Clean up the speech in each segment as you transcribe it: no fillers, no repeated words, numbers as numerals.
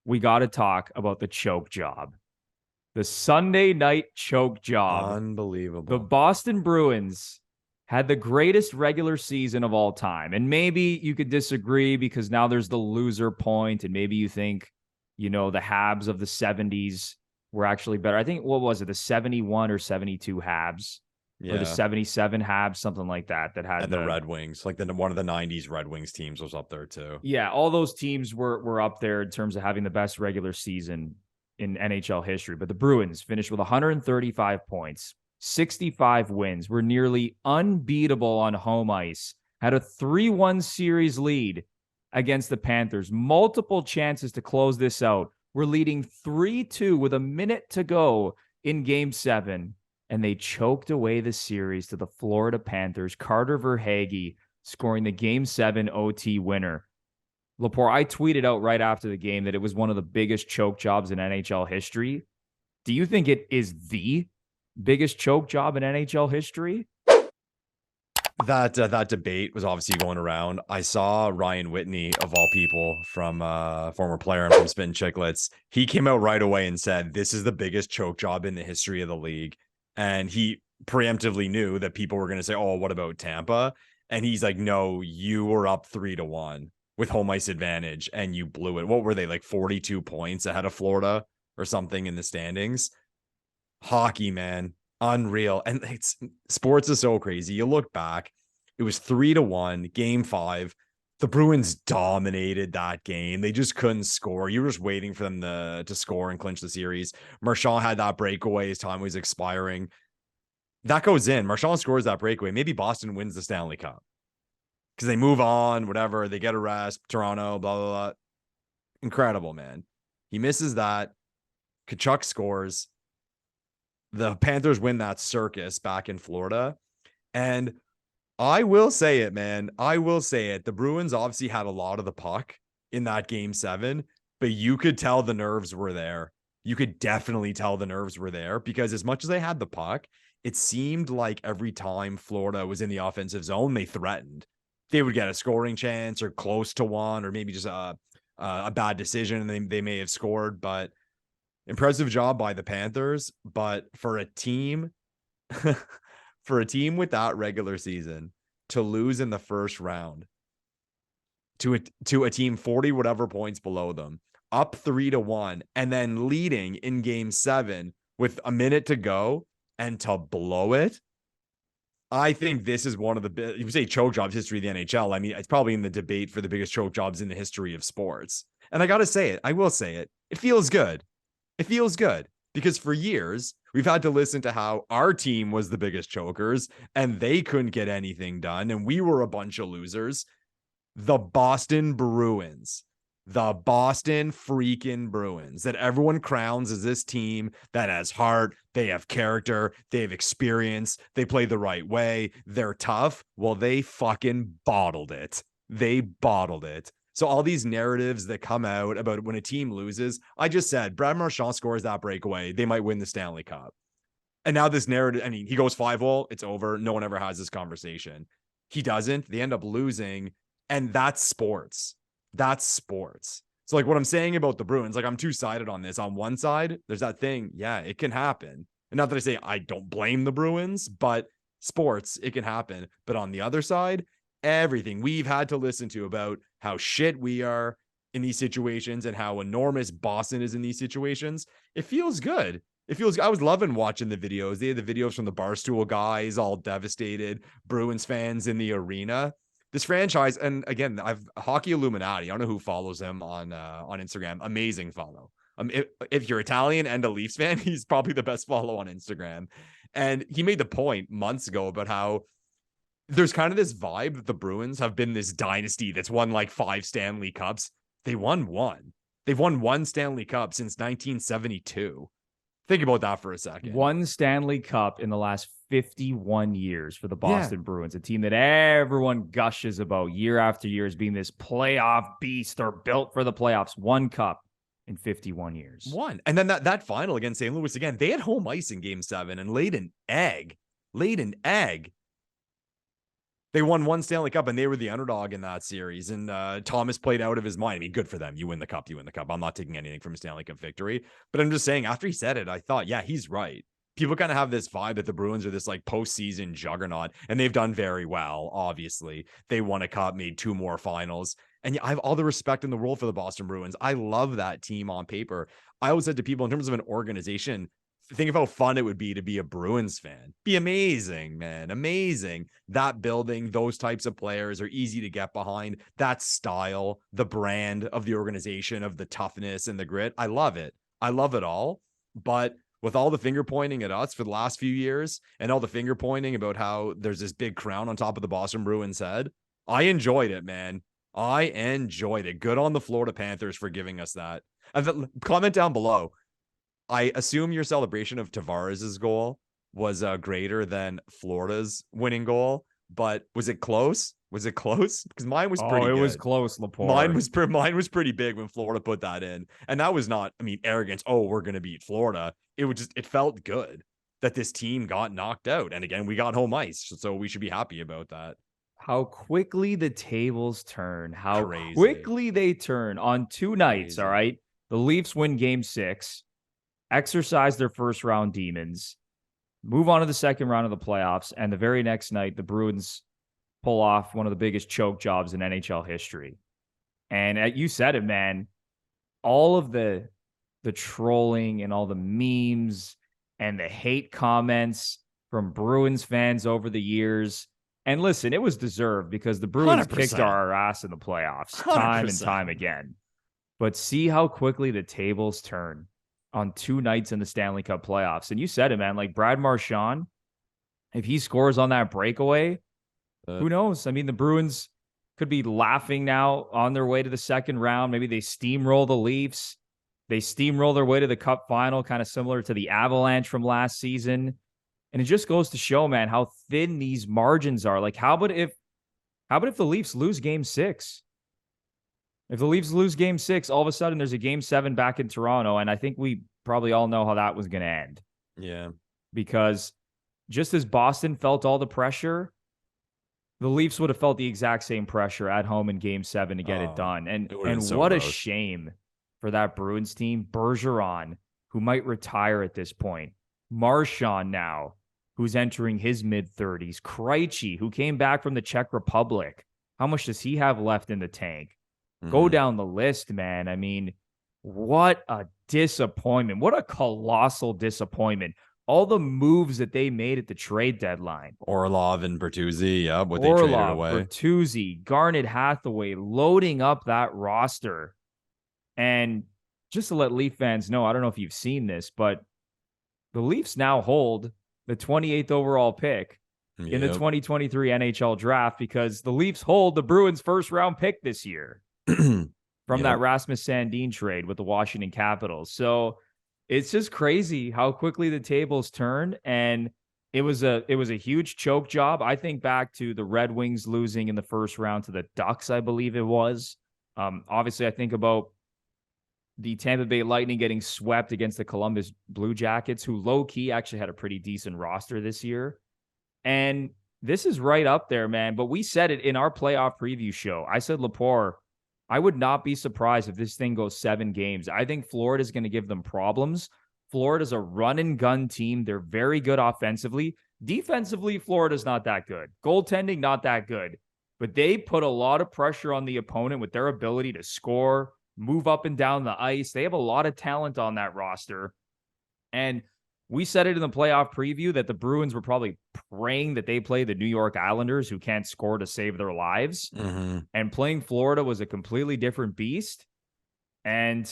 we got to talk about the choke job. The Sunday night choke job. Unbelievable. The Boston Bruins had the greatest regular season of all time. And maybe you could disagree because now there's the loser point, and maybe you think, the Habs of the 70s were actually better. I think, what was it, the 71 or 72 Habs? Yeah. Or the 77 Habs, something like that had and the Red Wings. Like one of the 90s Red Wings teams was up there too. Yeah, all those teams were up there in terms of having the best regular season in NHL history. But the Bruins finished with 135 points, 65 wins, were nearly unbeatable on home ice, had a 3-1 series lead against the Panthers, multiple chances to close this out. We're leading 3-2 with a minute to go in Game 7, and they choked away the series to the Florida Panthers. Carter Verhaeghe scoring the Game 7 OT winner. Lepore, I tweeted out right after the game that it was one of the biggest choke jobs in NHL history. Do you think it is the biggest choke job in NHL history? That debate was obviously going around. I saw Ryan Whitney, of all people, from former player and from Spin Chicklets. He came out right away and said, this is the biggest choke job in the history of the league. And he preemptively knew that people were going to say, oh, what about Tampa? And he's like, no, you were up 3-1 with home ice advantage and you blew it. What were they, like 42 points ahead of Florida or something in the standings? Hockey, man, unreal. And sports is so crazy. You look back, it was 3-1, Game 5. The Bruins dominated that game. They just couldn't score. You were just waiting for them to score and clinch the series. Marchand had that breakaway as time was expiring. That goes in. Marchand scores that breakaway. Maybe Boston wins the Stanley Cup because they move on, whatever. They get a rest. Toronto, blah, blah, blah. Incredible, man. He misses that. Tkachuk scores. The Panthers win that circus back in Florida. And I will say it, man. I will say it. The Bruins obviously had a lot of the puck in that Game 7, but you could tell the nerves were there. You could definitely tell the nerves were there because as much as they had the puck, it seemed like every time Florida was in the offensive zone, they threatened. They would get a scoring chance or close to one, or maybe just a bad decision and they may have scored. But impressive job by the Panthers. But for a team... for a team with that regular season to lose in the first round to a team 40 whatever points below them, up 3-1, and then leading in Game 7 with a minute to go and to blow it, I think this is one of the, you say choke jobs history of the NHL. I mean, it's probably in the debate for the biggest choke jobs in the history of sports. And I got to say it. I will say it. It feels good. It feels good. Because for years, we've had to listen to how our team was the biggest chokers and they couldn't get anything done. And we were a bunch of losers. The Boston Bruins, the Boston freaking Bruins that everyone crowns as this team that has heart. They have character. They have experience. They play the right way. They're tough. Well, they fucking bottled it. They bottled it. So all these narratives that come out about when a team loses, I just said, Brad Marchand scores that breakaway, they might win the Stanley Cup. And now this narrative, I mean, he goes 5-0, it's over. No one ever has this conversation. He doesn't. They end up losing. And that's sports. That's sports. So like what I'm saying about the Bruins, like I'm two-sided on this. On one side, there's that thing. Yeah, it can happen. And not that I say I don't blame the Bruins, but sports, it can happen. But on the other side, everything we've had to listen to about how shit we are in these situations and how enormous Boston is in these situations, it feels good. I was loving watching the videos. They had the videos from the Barstool guys, all devastated, Bruins fans in the arena. This franchise, and again, I've Hockey Illuminati. I don't know who follows him on Instagram. Amazing follow. If you're Italian and a Leafs fan, he's probably the best follow on Instagram. And he made the point months ago about how there's kind of this vibe that the Bruins have been this dynasty that's won like 5 Stanley Cups. They won one. They've won 1 Stanley Cup since 1972. Think about that for a second. 1 Stanley Cup in the last 51 years for the Boston Bruins, a team that everyone gushes about year after year as being this playoff beast or built for the playoffs. 1 cup in 51 years. 1. And then that final against St. Louis again, they had home ice in Game 7 and laid an egg. They won one Stanley Cup, and they were the underdog in that series. And Thomas played out of his mind. I mean, good for them. You win the cup, you win the cup. I'm not taking anything from a Stanley Cup victory. But I'm just saying, after he said it, I thought, yeah, he's right. People kind of have this vibe that the Bruins are this like postseason juggernaut, and they've done very well, obviously. They won a cup, made 2 more finals. And yeah, I have all the respect in the world for the Boston Bruins. I love that team on paper. I always said to people, in terms of an organization, think of how fun it would be to be a Bruins fan. Be amazing, man. Amazing. That building, those types of players are easy to get behind. That style, the brand of the organization, of the toughness and the grit. I love it. I love it all. But with all the finger pointing at us for the last few years and all the finger pointing about how there's this big crown on top of the Boston Bruins head, I enjoyed it, man. I enjoyed it. Good on the Florida Panthers for giving us that. Comment down below. I assume your celebration of Tavares' goal was greater than Florida's winning goal, but was it close? Was it close? Because mine was pretty good. Was close, Lepore. Mine was pretty big when Florida put that in. And that was not, I mean, arrogance. Oh, we're going to beat Florida. It felt good that this team got knocked out. And again, we got home ice. So we should be happy about that. How quickly the tables turn. How quickly they turn on 2 nights. Crazy. All right. The Leafs win game 6. Exercise their first round demons, move on to the second round of the playoffs, and the very next night, the Bruins pull off one of the biggest choke jobs in NHL history. And you said it, man. All of the trolling and all the memes and the hate comments from Bruins fans over the years. And listen, it was deserved because the Bruins 100%. Kicked our ass in the playoffs 100%. Time and time again. But see how quickly the tables turn on 2 nights in the Stanley Cup playoffs. And you said it, man, like Brad Marchand, if he scores on that breakaway, who knows? I mean, the Bruins could be laughing now on their way to the second round. Maybe they steamroll the Leafs. They steamroll their way to the Cup final, kind of similar to the Avalanche from last season. And it just goes to show, man, how thin these margins are. Like, how about if the Leafs lose game 6? If the Leafs lose game 6, all of a sudden there's a game 7 back in Toronto. And I think we probably all know how that was going to end. Yeah. Because just as Boston felt all the pressure, the Leafs would have felt the exact same pressure at home in game 7 to get it done. And so what gross. A shame for that Bruins team. Bergeron, who might retire at this point. Marchand now, who's entering his mid-30s. Krejci, who came back from the Czech Republic. How much does he have left in the tank? Go down the list, man. I mean, what a disappointment. What a colossal disappointment. All the moves that they made at the trade deadline. Orlov and Bertuzzi, yeah, what they traded away. Bertuzzi, Garnet Hathaway, loading up that roster. And just to let Leaf fans know, I don't know if you've seen this, but the Leafs now hold the 28th overall pick in the 2023 NHL draft because the Leafs hold the Bruins' first-round pick this year. From that Rasmus Sandin trade with the Washington Capitals. So it's just crazy how quickly the tables turn. And it was a huge choke job. I think back to the Red Wings losing in the first round to the Ducks, I believe it was. Obviously, I think about the Tampa Bay Lightning getting swept against the Columbus Blue Jackets, who low-key actually had a pretty decent roster this year. And this is right up there, man. But we said it in our playoff preview show. I said, Lepore, I would not be surprised if this thing goes 7 games. I think Florida's going to give them problems. Florida's a run-and-gun team. They're very good offensively. Defensively, Florida's not that good. Goaltending, not that good. But they put a lot of pressure on the opponent with their ability to score, move up and down the ice. They have a lot of talent on that roster. And we said it in the playoff preview that the Bruins were probably praying that they play the New York Islanders, who can't score to save their lives. And playing Florida was a completely different beast. And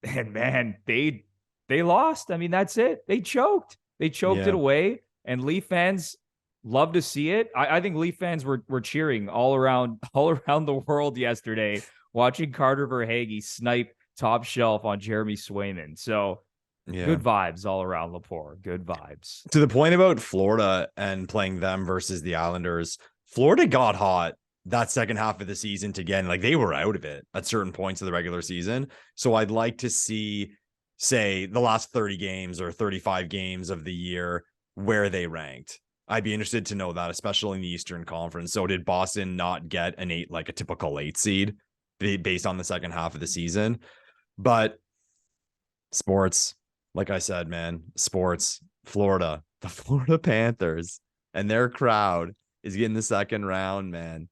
man, they lost. I mean, that's it. They choked. They choked it away. And Leaf fans love to see it. I think Leaf fans were cheering all around the world yesterday, watching Carter Verhaeghe snipe top shelf on Jeremy Swayman. So good vibes all around, Lepore. Good vibes. To the point about Florida and playing them versus the Islanders, Florida got hot that second half of the season again. Like, they were out of it at certain points of the regular season. So I'd like to see, say, the last 30 games or 35 games of the year where they ranked. I'd be interested to know that, especially in the Eastern Conference. So did Boston not get an 8, like a typical 8 seed based on the second half of the season? But sports, like I said, man, sports, Florida, the Florida Panthers and their crowd is getting the second round, man.